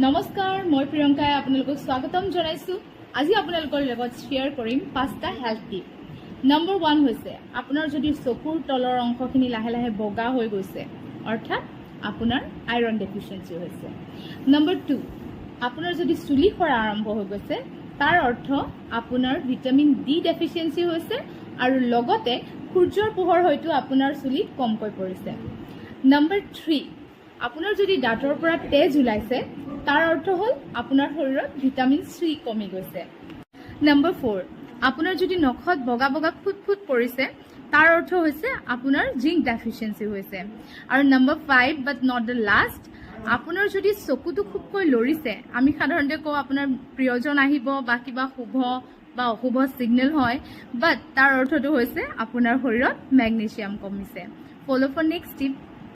নমস্কাৰ মই প্ৰিয়ংকাই আপোনালোকক স্বাগতম জনাইছো আজি আপোনালোকৰ লগত শেয়াৰ কৰিম পাঁচটা হেল্থ টিপ নম্বৰ 1 হৈছে আপোনাৰ যদি চকুৰ তলৰ অংশখিনি লাহে লাহে বগা হৈ গৈছে অৰ্থাৎ আপোনাৰ আইৰণ ডেফিচিয়েন্সি হৈছে নম্বৰ 2 আপোনাৰ যদি চুলি সৰা আৰম্ভ হৈ গৈছে তাৰ অৰ্থ আপোনাৰ ভিটামিন ডি ডেফিচিয়েন্সি হৈছে আৰু লগতে সূৰ্যৰ পোহৰ হয়তো আপোনাৰ চুলিত কমকৈ পৰিছে নম্বৰ 3 আপোনাৰ যদি দাঁতৰ পৰা তেজ ওলাইছে তাৰ অৰ্থ হল আপোনাৰ শৰীৰত ভিটামিন সি কমি গৈছে নম্বৰ 4 আপোনাৰ যদি নখত বগা বগা ফুটফুট পৰিছে তাৰ অৰ্থ হৈছে আপোনাৰ জিংক ডেফিচিয়েন্সি হৈছে আৰু number 5 but not the last আপোনাৰ যদি চকুটো খুবকৈ লৰিছে আমি সাধাৰণতে কওঁ আপোনাৰ প্ৰিয়জন আহিব বা কিবা শুভ বা অশুভ সিগনেল হয় বাট তাৰ অৰ্থটো হৈছে আপোনাৰ শৰীৰত মেগনেছিয়াম কমিছে ফলো ফৰ নেক্সট টিপ